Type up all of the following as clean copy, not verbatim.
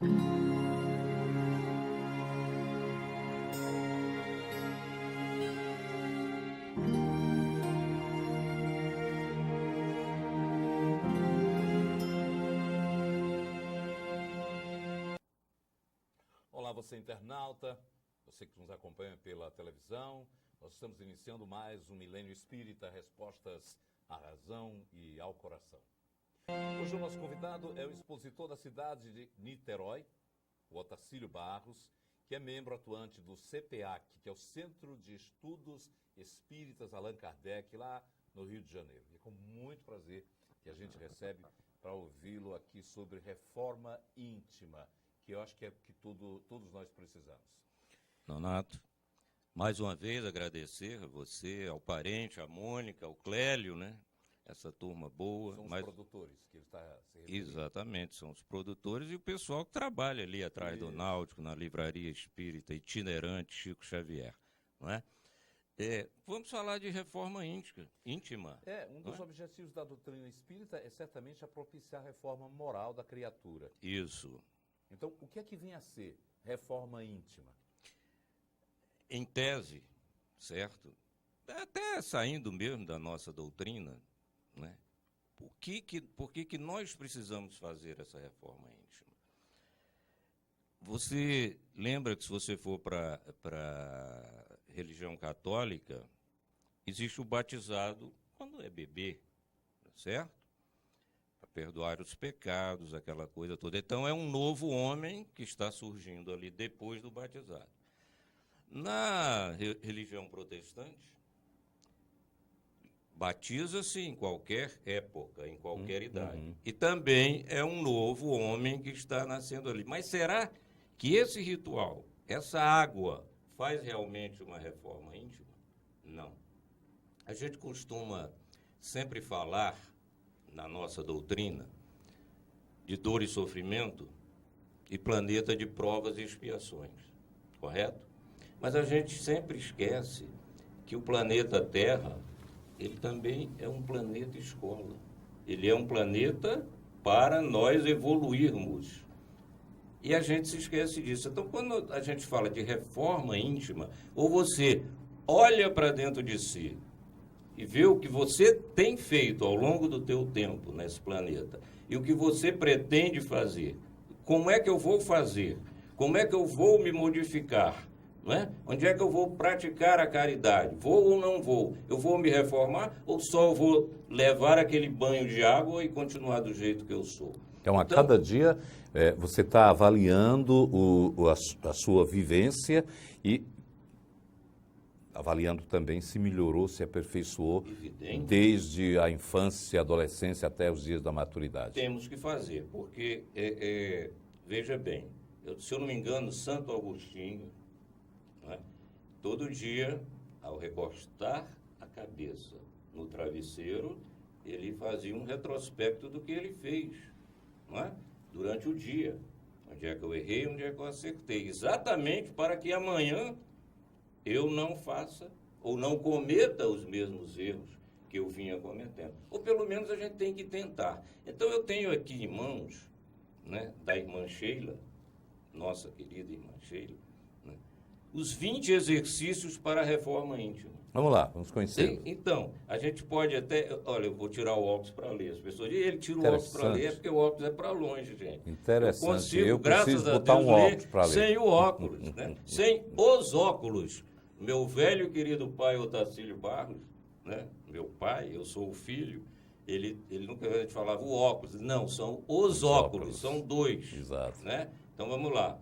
Olá, você internauta, você que nos acompanha pela televisão. Nós estamos iniciando mais um Milênio Espírita, respostas à razão e ao coração. Hoje o nosso convidado é o expositor da cidade de Niterói, o Otacílio Barros, que é membro atuante do CPAC, que é o Centro de Estudos Espíritas Allan Kardec, lá no Rio de Janeiro. E é com muito prazer que a gente recebe para ouvi-lo aqui sobre reforma íntima, que eu acho que é que todos nós precisamos. Nonato, mais uma vez agradecer a você, ao parente, à Mônica, ao Clélio, né? Essa turma boa. São os produtores que ele está se referindo. Exatamente, são os produtores e o pessoal que trabalha ali atrás do Náutico, na Livraria Espírita Itinerante Chico Xavier, não é? Vamos falar de reforma íntima. Um dos objetivos da doutrina espírita é certamente a propiciar a reforma moral da criatura. Isso. Então, o que é que vem a ser reforma íntima? Em tese, certo? Até saindo mesmo da nossa doutrina, né? Por que nós precisamos fazer essa reforma íntima? Você lembra que se você for para a religião católica, existe o batizado quando é bebê, certo? Para perdoar os pecados, aquela coisa toda. Então, é um novo homem que está surgindo ali depois do batizado. Na religião protestante, batiza-se em qualquer época, em qualquer idade. E também é um novo homem que está nascendo ali. Mas será que esse ritual, essa água, faz realmente uma reforma íntima? Não. A gente costuma sempre falar, na nossa doutrina, de dor e sofrimento e planeta de provas e expiações, correto? Mas a gente sempre esquece que o planeta Terra, ele também é um planeta escola. Ele é um planeta para nós evoluirmos. E a gente se esquece disso. Então, quando a gente fala de reforma íntima, ou você olha para dentro de si e vê o que você tem feito ao longo do teu tempo nesse planeta e o que você pretende fazer, como é que eu vou fazer? Como é que eu vou me modificar? Não é? Onde é que eu vou praticar a caridade? Vou ou não vou? Eu vou me reformar ou só vou levar aquele banho de água e continuar do jeito que eu sou? Então, a cada dia, você está avaliando a sua vivência e avaliando também se melhorou, se aperfeiçoou. Evidente. Desde a infância, a adolescência até os dias da maturidade. Temos que fazer, porque, veja bem, se eu não me engano, Santo Agostinho, né, todo dia, ao recostar a cabeça no travesseiro, ele fazia um retrospecto do que ele fez, não é? Durante o dia. Onde é que eu errei, onde é que eu acertei. Exatamente para que amanhã eu não faça ou não cometa os mesmos erros que eu vinha cometendo. Ou pelo menos a gente tem que tentar. Então eu tenho aqui em mãos, né, da irmã Sheila, nossa querida irmã Sheila, né, os 20 exercícios para a reforma íntima. Vamos lá, vamos conhecer. Então, a gente pode até... Olha, eu vou tirar o óculos para ler. As pessoas dizem, ele tira o óculos para ler, é porque o óculos é para longe, gente. Interessante. Eu consigo, graças a Deus, ler sem o óculos, né? Sem os óculos. Meu velho e querido pai, Otacílio Barros, né? Meu pai, eu sou o filho, ele nunca falava o óculos. Não, são os óculos, são dois. Exato. Né? Então, vamos lá.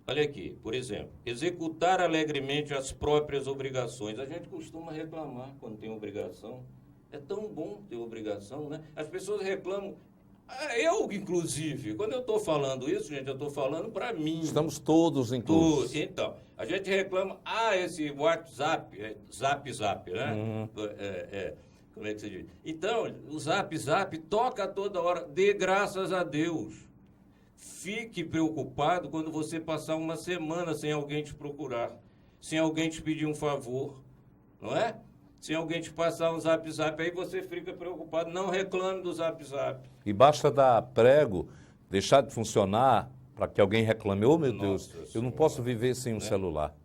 Olha aqui, por exemplo, executar alegremente as próprias obrigações. A gente costuma reclamar quando tem obrigação. É tão bom ter obrigação, né? As pessoas reclamam. Eu, inclusive, quando eu estou falando isso, gente, eu estou falando para mim. Estamos todos inclusos. Então, a gente reclama, esse WhatsApp, Zap, né? Como é que se diz? Então, o Zap toca toda hora, dê graças a Deus. Fique preocupado quando você passar uma semana sem alguém te procurar, sem alguém te pedir um favor, não é? Sem alguém te passar um Zap, aí você fica preocupado. Não reclame do Zap. E basta dar prego, deixar de funcionar Para que alguém reclame, oh meu Nossa Deus, eu Senhora, não posso viver sem um né? celular.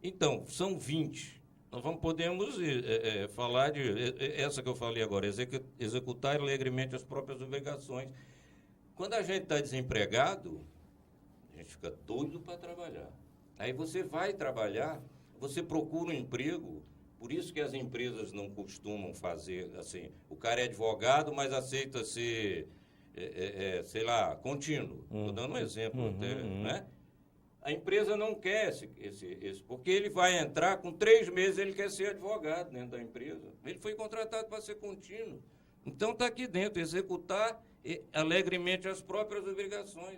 Então, são 20. Nós podemos falar de essa que eu falei agora, executar alegremente as próprias obrigações. Quando a gente está desempregado, a gente fica doido para trabalhar. Aí você vai trabalhar, você procura um emprego, por isso que as empresas não costumam fazer assim. O cara é advogado, mas aceita ser, sei lá, contínuo. Estou dando um exemplo até, né? A empresa não quer esse, porque ele vai entrar, com 3 meses ele quer ser advogado dentro da empresa. Ele foi contratado para ser contínuo. Então está aqui dentro, executar alegremente as próprias obrigações.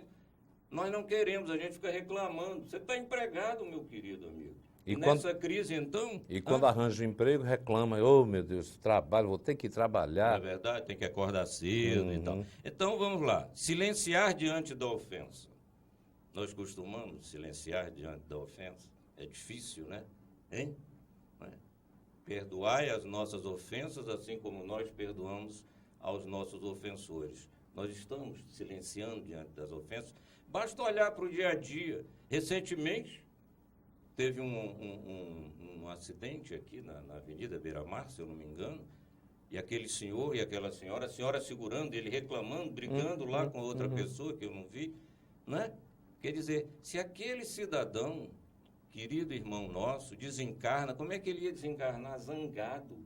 Nós não queremos, a gente fica reclamando. Você está empregado, meu querido amigo. E nessa crise, então... E quando arranja um emprego, reclama, oh meu Deus, trabalho, vou ter que trabalhar. É verdade, tem que acordar cedo e tal. Então, vamos lá. Silenciar diante da ofensa. Nós costumamos silenciar diante da ofensa. É difícil, né? Hein? Perdoai as nossas ofensas, assim como nós perdoamos aos nossos ofensores. Nós estamos silenciando diante das ofensas. Basta olhar para o dia a dia. Recentemente, teve um acidente aqui na Avenida Beira-Mar, se eu não me engano, e aquele senhor e aquela senhora, a senhora segurando, ele reclamando, brigando lá com outra pessoa que eu não vi, né? Quer dizer, se aquele cidadão, querido irmão nosso, desencarna, como é que ele ia desencarnar? Zangado,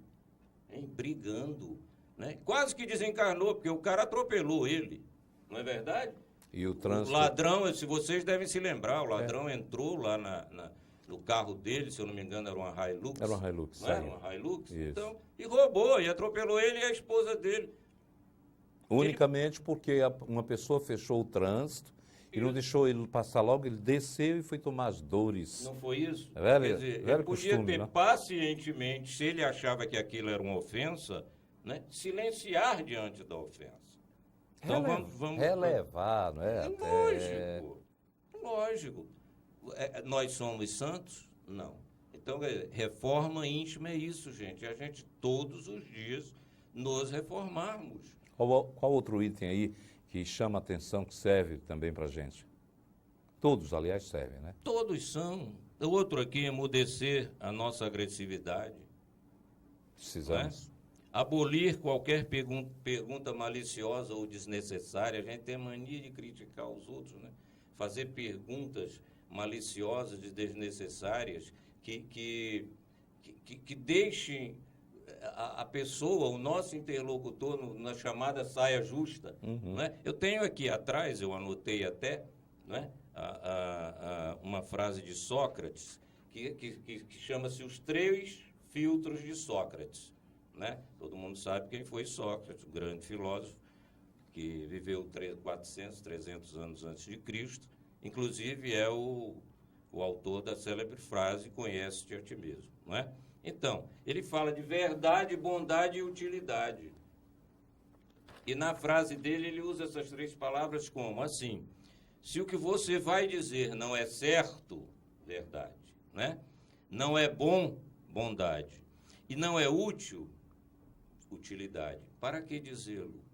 hein? Brigando, né? Quase que desencarnou, porque o cara atropelou ele, não é verdade? E o trânsito... O ladrão, se vocês devem se lembrar, o ladrão entrou lá no carro dele, se eu não me engano, era uma Hilux. Era uma Hilux, não era uma Hilux? Isso. Então, e roubou, e atropelou ele e a esposa dele. Unicamente porque uma pessoa fechou o trânsito e não deixou ele passar logo, ele desceu e foi tomar as dores. Não foi isso? Quer dizer, ele podia costume, ter né? pacientemente, se ele achava que aquilo era uma ofensa, né, silenciar diante da ofensa. Então vamos relevar, não é? Lógico. Nós somos santos? Não. Então, reforma íntima é isso, gente. A gente todos os dias nos reformarmos. Qual outro item aí que chama a atenção, que serve também para a gente? Todos, aliás, servem, né? Todos são. Outro aqui, emudecer a nossa agressividade. Precisamos. Abolir qualquer pergunta maliciosa ou desnecessária. A gente tem mania de criticar os outros, né? Fazer perguntas maliciosas e desnecessárias que deixem a pessoa, o nosso interlocutor, na chamada saia justa. Né? Eu tenho aqui atrás, eu anotei até, né, uma frase de Sócrates, que chama-se Os 3 Filtros de Sócrates. Né? Todo mundo sabe quem foi Sócrates, um grande filósofo, que viveu 400, 300 anos antes de Cristo. Inclusive, é o autor da célebre frase, conhece-te a ti mesmo. Não é? Então, ele fala de verdade, bondade e utilidade. E na frase dele, ele usa essas 3 palavras como? Assim, se o que você vai dizer não é certo, verdade, né? Não é bom, bondade, e não é útil, utilidade, para que dizê-lo?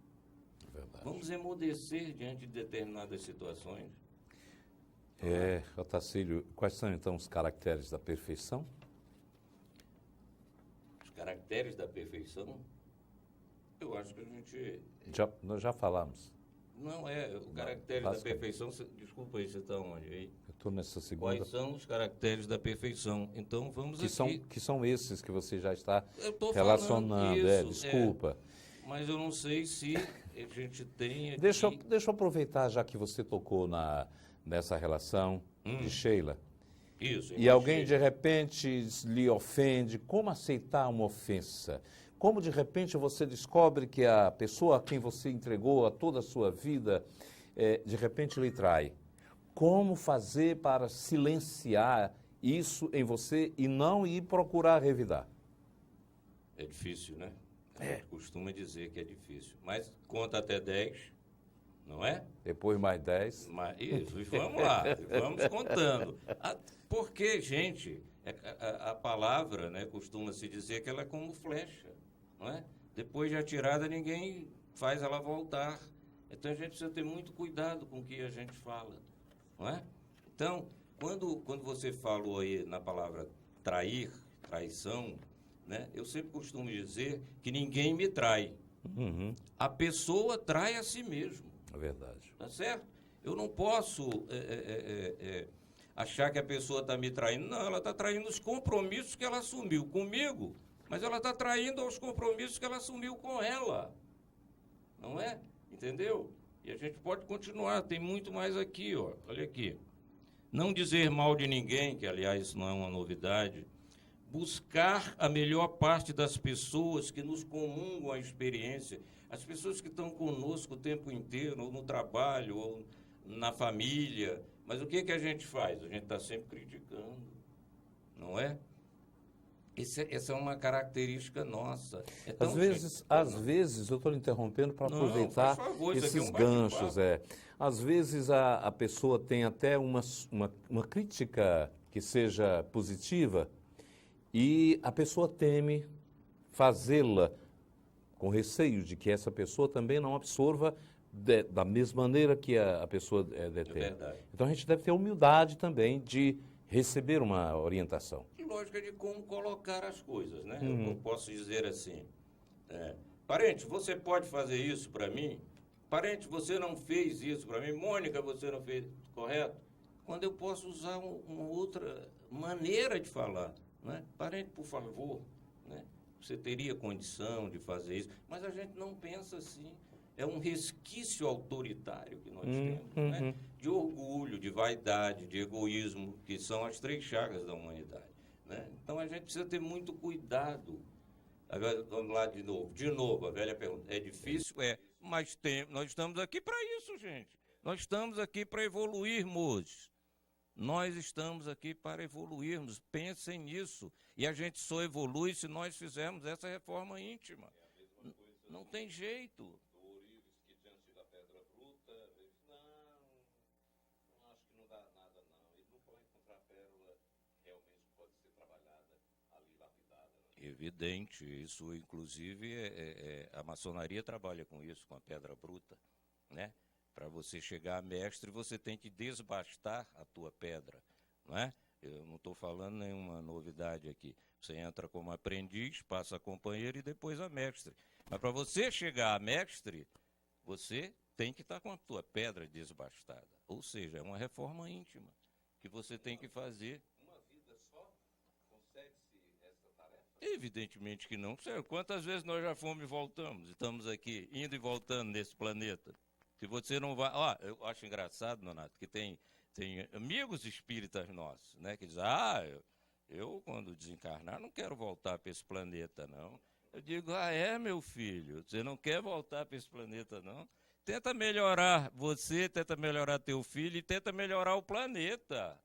Vamos emudecer diante de determinadas situações. Otacílio, quais são então os caracteres da perfeição? Os caracteres da perfeição? Eu acho que a gente... Nós já falamos. Não, o caractere da perfeição... Desculpa aí, você está onde aí? Eu estou nessa segunda... Quais são os caracteres da perfeição? Então, vamos aqui... Que são esses que você já está relacionando. Desculpa. Mas eu não sei se a gente tem aqui... Deixa eu aproveitar, já que você tocou nessa relação de Sheila. Isso. E alguém, de repente, lhe ofende. Como aceitar uma ofensa? Como, de repente, você descobre que a pessoa a quem você entregou a toda a sua vida, de repente, lhe trai? Como fazer para silenciar isso em você e não ir procurar revidar? É difícil, né? A gente costuma dizer que é difícil. Mas conta até 10, não é? Depois mais 10. Isso, e vamos lá, vamos contando. Porque, gente, a palavra, né, costuma-se dizer que ela é como flecha, não é? Depois de atirada, ninguém faz ela voltar. Então a gente precisa ter muito cuidado com o que a gente fala. não é? Então, quando você falou aí na palavra trair, traição, né? Eu sempre costumo dizer que ninguém me trai. Uhum. A pessoa trai a si mesmo. É verdade. Tá certo? Eu não posso achar que a pessoa está me traindo. Não, ela está traindo os compromissos que ela assumiu comigo, mas ela está traindo os compromissos que ela assumiu com ela. Não é? Entendeu? E a gente pode continuar, tem muito mais aqui, ó. Olha aqui. Não dizer mal de ninguém, que aliás isso não é uma novidade. Buscar a melhor parte das pessoas que nos comungam a experiência, as pessoas que estão conosco o tempo inteiro, ou no trabalho, ou na família. Mas o que a gente faz? A gente está sempre criticando, não é? Essa é uma característica nossa. Às vezes, eu estou lhe interrompendo para aproveitar esses ganchos. Às vezes a pessoa tem até uma crítica que seja positiva, e a pessoa teme fazê-la com receio de que essa pessoa também não absorva da mesma maneira que a pessoa detém. É verdade. Então a gente deve ter humildade também de receber uma orientação. E lógica de como colocar as coisas, né? Eu não posso dizer assim, parente, você pode fazer isso para mim? Parente, você não fez isso para mim? Mônica, você não fez, correto? Quando eu posso usar uma outra maneira de falar. Né? Parente, por favor, né? Você teria condição de fazer isso, mas a gente não pensa assim. É um resquício autoritário que nós temos, né? De orgulho, de vaidade, de egoísmo, que são as 3 chagas da humanidade. Né? Então a gente precisa ter muito cuidado. Vamos lá de novo, a velha pergunta. É difícil? É, mas nós estamos aqui para isso, gente. Nós estamos aqui para evoluirmos. Nós estamos aqui para evoluirmos, pensem nisso. E a gente só evolui se nós fizermos essa reforma íntima. Não tem jeito. O Ourives, que diante da pedra bruta, ele disse, não acho que não dá nada, não. Ele não vai encontrar pérola realmente pode ser trabalhada ali, lapidada. Né? Evidente, isso inclusive a maçonaria trabalha com isso, com a pedra bruta, né? Para você chegar a mestre, você tem que desbastar a tua pedra, não é? Eu não estou falando nenhuma novidade aqui. Você entra como aprendiz, passa a companheiro e depois a mestre. Mas para você chegar a mestre, você tem que estar com a tua pedra desbastada. Ou seja, é uma reforma íntima que você tem que fazer. Uma vida só consegue-se essa tarefa? Evidentemente que não. Quantas vezes nós já fomos e voltamos? Estamos aqui, indo e voltando nesse planeta. Se você não vai... eu acho engraçado, Nonato, que tem amigos espíritas nossos, né? Que dizem, eu quando desencarnar não quero voltar para esse planeta, não. Eu digo, meu filho, você não quer voltar para esse planeta, não? Tenta melhorar você, tenta melhorar teu filho e tenta melhorar o planeta,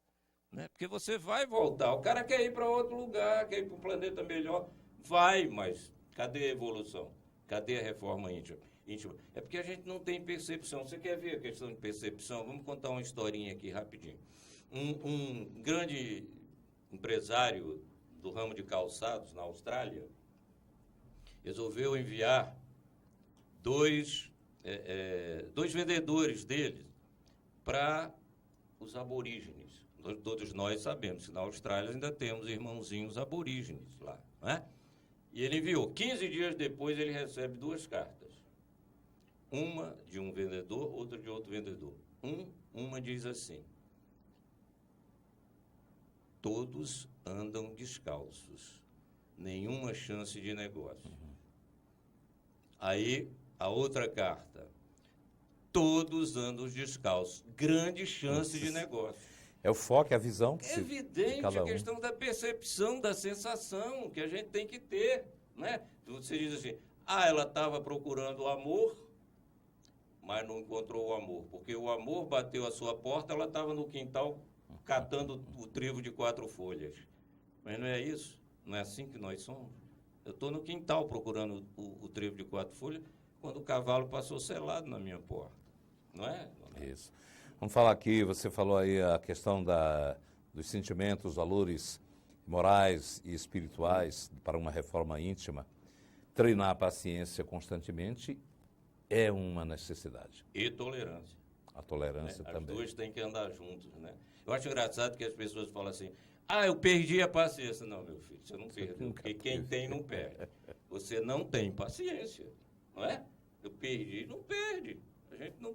né? Porque você vai voltar. O cara quer ir para outro lugar, quer ir para um planeta melhor. Vai, mas cadê a evolução? Cadê a reforma íntima? É porque a gente não tem percepção. Você quer ver a questão de percepção? Vamos contar uma historinha aqui rapidinho. Um grande empresário do ramo de calçados na Austrália resolveu enviar dois vendedores dele para os aborígenes. Todos nós sabemos que na Austrália ainda temos irmãozinhos aborígenes lá, né? E ele enviou. 15 dias depois ele recebe 2 cartas. Uma de um vendedor, outra de outro vendedor. Uma diz assim: todos andam descalços, nenhuma chance de negócio. Aí, a outra carta: todos andam descalços, grande chance de negócio. É o foco, é a visão que é evidente a questão da percepção, da sensação que a gente tem que ter, né? Você diz assim, ela estava procurando o amor, mas não encontrou o amor, porque o amor bateu a sua porta, ela estava no quintal catando o trigo de 4 folhas. Mas não é isso? Não é assim que nós somos? Eu estou no quintal procurando o trigo de 4 folhas, quando o cavalo passou selado na minha porta. Não é? Isso. Vamos falar aqui, você falou aí a questão dos sentimentos, valores morais e espirituais para uma reforma íntima. Treinar a paciência constantemente é uma necessidade. E tolerância. A tolerância As também. duas têm que andar juntas, né? Eu acho engraçado que as pessoas falam assim, eu perdi a paciência. Não, meu filho, você não perdeu, porque quem tem não perde. Você não tem paciência, não é? Eu perdi, não perde. A gente não,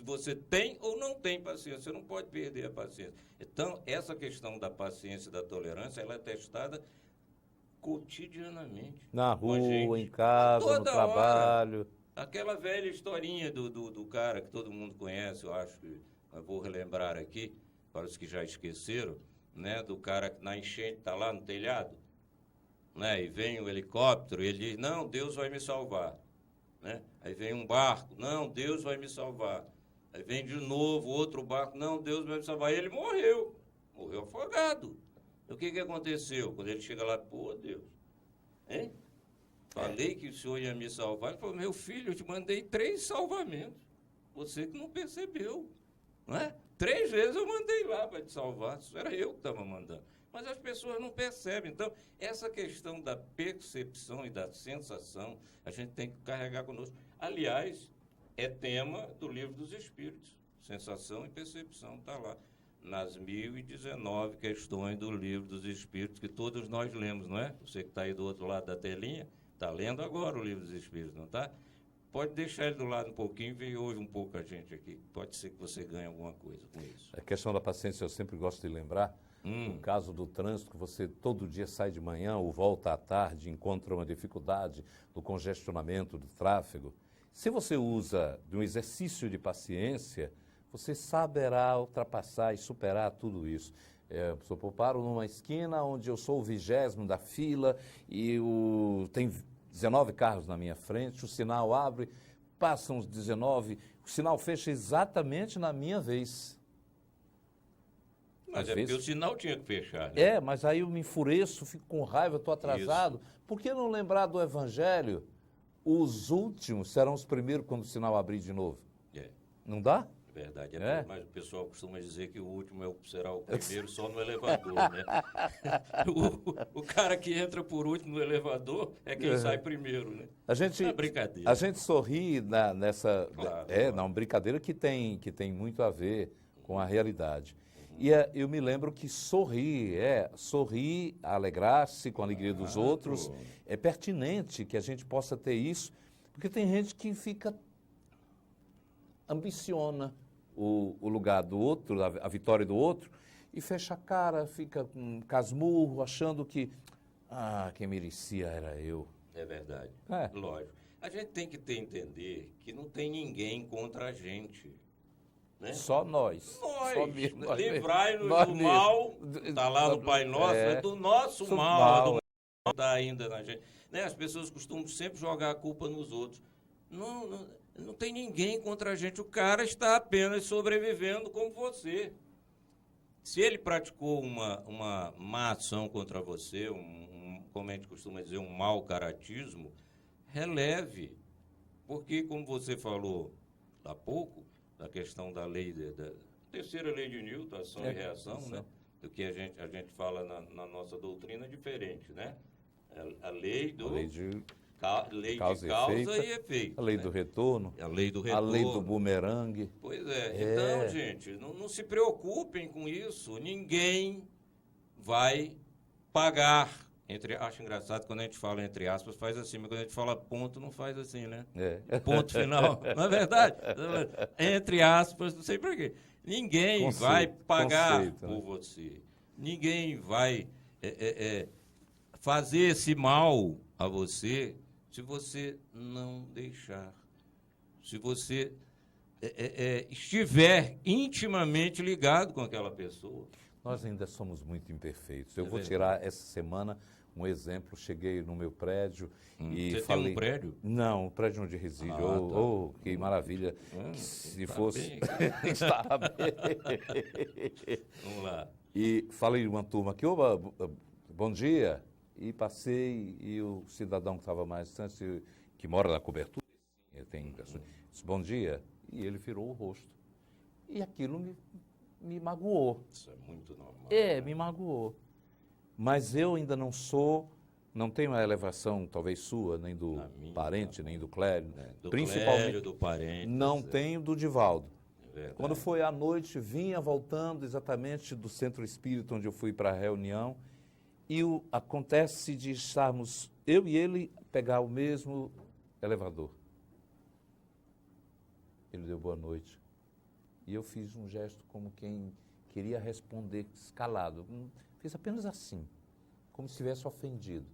você tem ou não tem paciência, você não pode perder a paciência. Então, essa questão da paciência e da tolerância, ela é testada cotidianamente. Na rua, gente, em casa, no toda trabalho. hora. Aquela velha historinha do cara que todo mundo conhece, eu acho que eu vou relembrar aqui, para os que já esqueceram, né, do cara que na enchente está lá no telhado, né, e vem o helicóptero e ele diz, não, Deus vai me salvar. Né? Aí vem um barco, não, Deus vai me salvar. Aí vem de novo outro barco, não, Deus vai me salvar. E ele morreu afogado. O que aconteceu? Quando ele chega lá, pô, Deus, hein? Falei que o Senhor ia me salvar. Ele falou, meu filho, eu te mandei 3 salvamentos. Você que não percebeu. Não é? 3 vezes eu mandei lá para te salvar. Isso era eu que estava mandando. Mas as pessoas não percebem. Então, essa questão da percepção e da sensação, a gente tem que carregar conosco. Aliás, é tema do Livro dos Espíritos. Sensação e percepção está lá. Nas 1019 questões do Livro dos Espíritos, que todos nós lemos, não é? Você que está aí do outro lado da telinha, está lendo agora o Livro dos Espíritos, não está? Pode deixar ele do lado um pouquinho e ouve um pouco a gente aqui. Pode ser que você ganhe alguma coisa com isso. A questão da paciência eu sempre gosto de lembrar. No caso do trânsito, que você todo dia sai de manhã ou volta à tarde, encontra uma dificuldade no congestionamento do tráfego. Se você usa de um exercício de paciência, você saberá ultrapassar e superar tudo isso. Eu paro numa esquina onde eu sou o 20º da fila e tem 19 carros na minha frente, o sinal abre, passam os 19, o sinal fecha exatamente na minha vez. Mas porque o sinal tinha que fechar, né? Mas aí eu me enfureço, fico com raiva, estou atrasado. Isso. Por que não lembrar do Evangelho? Os últimos serão os primeiros quando o sinal abrir de novo. Não dá? Verdade, mas o pessoal costuma dizer que o último será o primeiro só no elevador, né? O cara que entra por último no elevador é quem sai primeiro, né? É brincadeira. A gente sorri nessa... Claro. Uma brincadeira que tem muito a ver com a realidade. E eu me lembro que sorrir, alegrar-se com a alegria dos outros, é pertinente que a gente possa ter isso, porque tem gente que ambiciona o lugar do outro, a vitória do outro, e fecha a cara, fica com casmurro, achando que, quem merecia era eu. É verdade, lógico. A gente tem que entender que não tem ninguém contra a gente. Né? Só nós. Livrai-nos do mal, está lá no Pai Nosso, é do nosso mal, está ainda na gente. Né? As pessoas costumam sempre jogar a culpa nos outros. Não tem ninguém contra a gente, o cara está apenas sobrevivendo como você. Se ele praticou uma má ação contra você, como a gente costuma dizer, um mau caratismo, releve. Porque, como você falou há pouco, da questão da lei, da terceira lei de Newton, ação e reação, né? Do que a gente fala na nossa doutrina diferente, né? A lei do... Lei de causa e efeito. A lei do retorno. A lei do retorno. A lei do bumerangue. Pois é. Então, gente, não se preocupem com isso. Ninguém vai pagar. Acho engraçado quando a gente fala entre aspas, faz assim, mas quando a gente fala ponto, não faz assim, né? Ponto final. Não é verdade? Entre aspas, não sei por quê. Ninguém vai pagar por você. Ninguém vai fazer esse mal a você se você não deixar. Se você estiver intimamente ligado com aquela pessoa. Nós ainda somos muito imperfeitos. Eu vou tirar essa semana um exemplo. Cheguei no meu prédio e Você falei... tem um prédio? Não, um prédio onde resido. Que maravilha. Se fosse... Estava bem. Vamos lá. E falei uma turma aqui, bom dia. E passei, e o cidadão que estava mais distante, que mora na cobertura, disse, bom dia. E ele virou o rosto. E aquilo me magoou. Isso é muito normal. Me magoou. Mas eu ainda não tenho a elevação, talvez sua, nem do parente, nem do Clério. Do principalmente, Clério, do parente. Não tenho do Divaldo. É verdade. Quando foi à noite, vinha voltando exatamente do centro espírita onde eu fui para a reunião, e acontece de estarmos, eu e ele, pegar o mesmo elevador. Ele deu boa noite. E eu fiz um gesto como quem queria responder calado. Fiz apenas assim, como se estivesse ofendido.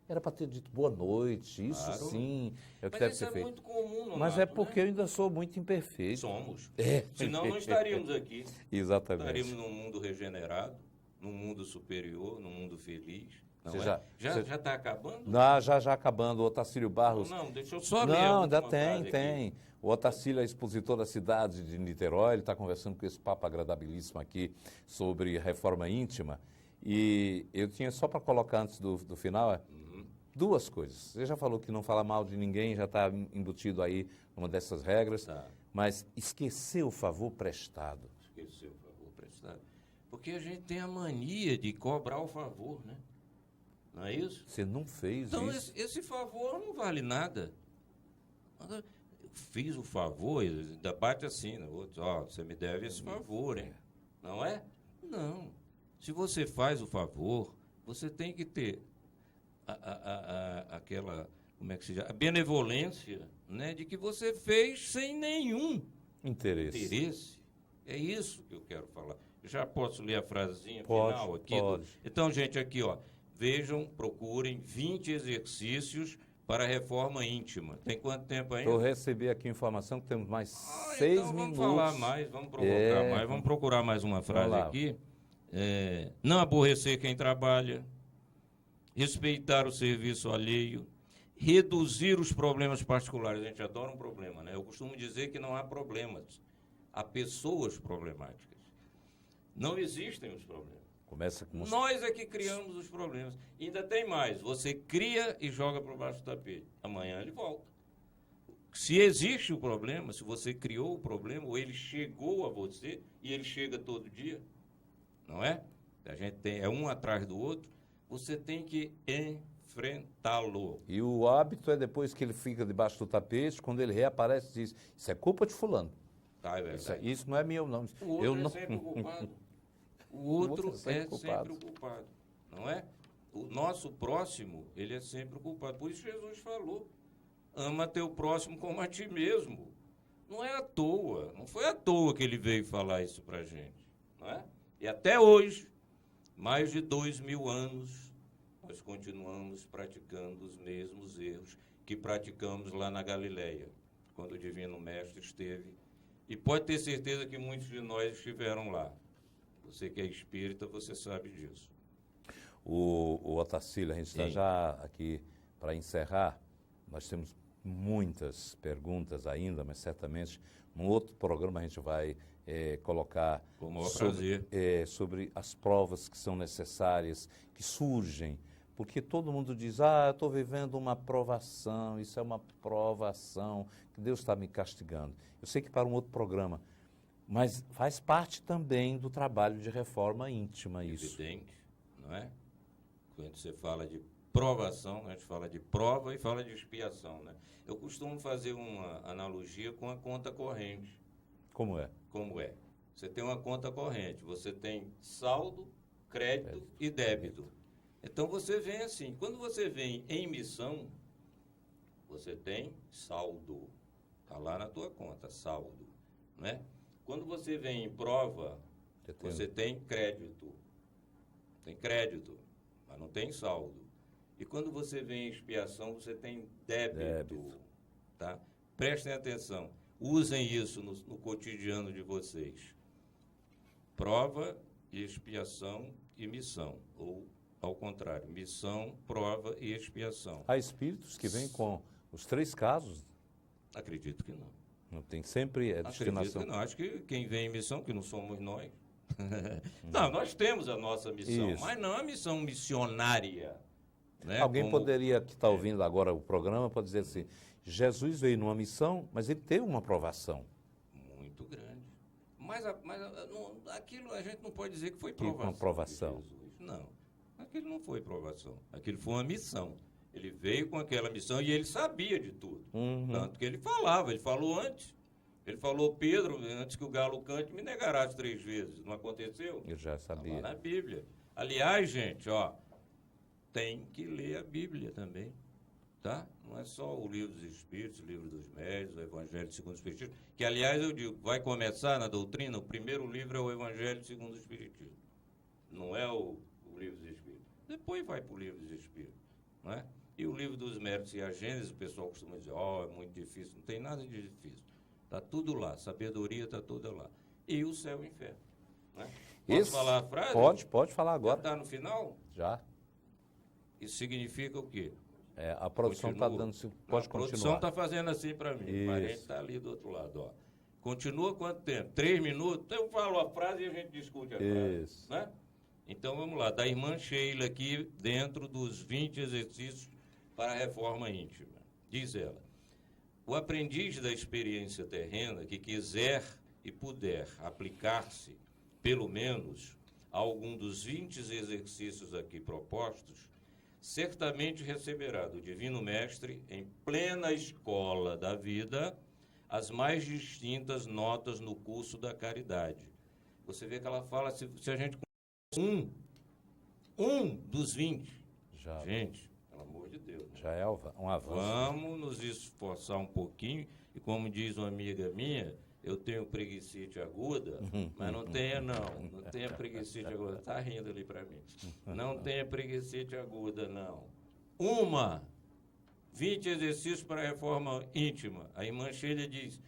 Era para ter dito boa noite, isso Claro. sim, é o que Mas deve isso ser é feito. muito comum, Nonato, Mas é porque né? eu ainda sou muito imperfeito. Somos. É. Senão não estaríamos aqui. Exatamente. Estaríamos num mundo regenerado, num mundo superior, num mundo feliz. Não Você é? já está acabando? Não, já acabando. O Otacílio Barros. Não, deixa eu só ler a Não, última ainda frase tem. aqui. O Otacílio é expositor da cidade de Niterói, ele está conversando com esse papo agradabilíssimo aqui sobre reforma íntima. E eu tinha só para colocar antes do final duas coisas. Você já falou que não fala mal de ninguém, já está embutido aí numa dessas regras, Tá. mas esquecer o favor prestado. Esqueceu o favor prestado. Porque a gente tem a mania de cobrar o favor, né? Não é isso? Você não fez Então, isso. esse favor não vale nada. Agora, eu fiz o favor, ainda bate assim, no outro, ó, você me deve esse favor, hein? Não é? Não. Se você faz o favor, você tem que ter aquela, como é que se chama? A benevolência, né? De que você fez sem nenhum interesse. É isso que eu quero falar. Já posso ler a frasezinha final aqui? Pode. Então, gente, aqui, ó. Vejam, procurem 20 exercícios para a reforma íntima. Tem quanto tempo ainda? Eu recebi aqui informação que temos mais 6 então minutos. Vamos falar mais, vamos provocar mais. Vamos procurar mais uma frase aqui. Não aborrecer quem trabalha, respeitar o serviço alheio, reduzir os problemas particulares. A gente adora um problema, né? Eu costumo dizer que não há problemas, há pessoas problemáticas. Não existem os problemas. Começa com Nós é que criamos os problemas. E ainda tem mais, você cria e joga para baixo do tapete. Amanhã ele volta. Se existe o problema, se você criou o problema, ou ele chegou a você, e ele chega todo dia, não é? A gente é um atrás do outro, você tem que enfrentá-lo. E o hábito é depois que ele fica debaixo do tapete, quando ele reaparece, diz, isso é culpa de fulano. Tá, é verdade. Isso não é meu, não. O outro eu é não... sempre o culpado. O outro é sempre o culpado, não é? O nosso próximo, ele é sempre o culpado. Por isso Jesus falou, ama teu próximo como a ti mesmo. Não é à toa, não foi à toa que ele veio falar isso pra gente, não é? E até hoje, mais de 2000 anos, nós continuamos praticando os mesmos erros que praticamos lá na Galileia, quando o Divino Mestre esteve. E pode ter certeza que muitos de nós estiveram lá. Você que é espírita, você sabe disso. O Otacílio, a gente está já aqui para encerrar. Nós temos muitas perguntas ainda, mas certamente num outro programa a gente vai colocar sobre as provas que são necessárias, que surgem. Porque todo mundo diz, eu estou vivendo uma provação, isso é uma provação, que Deus está me castigando. Eu sei que para um outro programa, mas faz parte também do trabalho de reforma íntima isso. Evidente, não é? Quando você fala de provação, a gente fala de prova e fala de expiação, né? Eu costumo fazer uma analogia com a conta corrente. Como é? Como é? Você tem uma conta corrente, você tem saldo, crédito e débito. Então você vem assim, quando você vem em missão, você tem saldo. Está lá na tua conta, saldo, né? Quando você vem em prova, você tem crédito. Tem crédito, mas não tem saldo. E quando você vem em expiação, você tem débito. Tá? Prestem atenção. Usem isso no cotidiano de vocês. Prova e expiação e missão. Ou, ao contrário, missão, prova e expiação. Há espíritos que vêm com os 3 casos? Acredito que não. Não tem sempre destinação. Que não. Acho que quem vem em missão, que não somos nós. Não, nós temos a nossa missão, mas não a missão missionária. Né? Alguém poderia, que está ouvindo agora o programa, pode dizer assim, Jesus veio numa missão, mas ele teve uma provação. Muito grande. Mas aquilo a gente não pode dizer que foi provação. Uma provação. Não, aquilo não foi provação. Aquilo foi uma missão. Ele veio com aquela missão e ele sabia de tudo. Tanto que ele falou antes. Ele falou, Pedro, antes que o galo cante, me negarás 3 vezes. Não aconteceu? Eu já sabia. Está lá na Bíblia. Aliás, gente, ó, tem que ler a Bíblia também, tá? Não é só o Livro dos Espíritos, o Livro dos Médiuns, o Evangelho segundo o Espiritismo, que, aliás, eu digo, vai começar na doutrina, o primeiro livro é o Evangelho segundo o Espiritismo, não é o Livro dos Espíritos. Depois vai para o Livro dos Espíritos, não é? E o Livro dos Méritos e a Gênesis, o pessoal costuma dizer, é muito difícil, não tem nada de difícil. Está tudo lá, sabedoria está toda lá. E o céu e o inferno. Né? Posso falar a frase? Pode falar agora. Já está no final? Já. Isso significa o quê? A produção está dando... Pode continuar. A produção está fazendo assim para mim. Isso. O parente está ali do outro lado. Ó. Continua quanto tempo? 3 minutos? Então eu falo a frase e a gente discute a frase. Isso. Né? Então vamos lá. Da irmã Sheila aqui, dentro dos 20 exercícios para a reforma íntima. Diz ela. O aprendiz da experiência terrena que quiser e puder aplicar-se, pelo menos, a algum dos 20 exercícios aqui propostos, certamente receberá do Divino Mestre, em plena escola da vida, as mais distintas notas no curso da caridade. Você vê que ela fala, se a gente um dos 20, Já. Gente... Pelo amor de Deus. Né? Já é um avanço. Vamos nos esforçar um pouquinho. E como diz uma amiga minha, eu tenho preguicite aguda, mas não tenha não. Não tenha preguicite aguda. Está rindo ali para mim. Não tenha preguicite aguda, não. 20 exercícios para a reforma íntima. A irmã Sheila diz,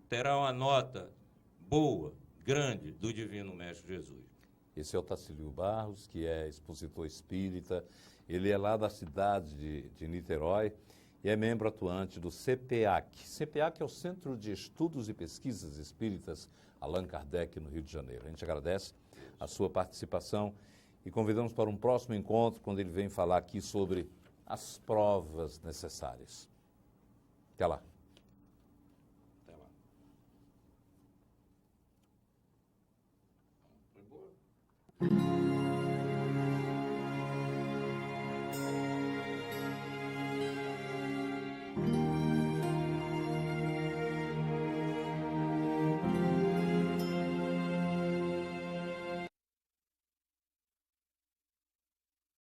terá uma nota boa, grande, do Divino Mestre Jesus. Esse é o Tacílio Barros, que é expositor espírita. Ele é lá da cidade de Niterói e é membro atuante do CPAC. CPAC é o Centro de Estudos e Pesquisas Espíritas Allan Kardec, no Rio de Janeiro. A gente agradece a sua participação e convidamos para um próximo encontro, quando ele vem falar aqui sobre as provas necessárias. Até lá. Até lá. Foi boa?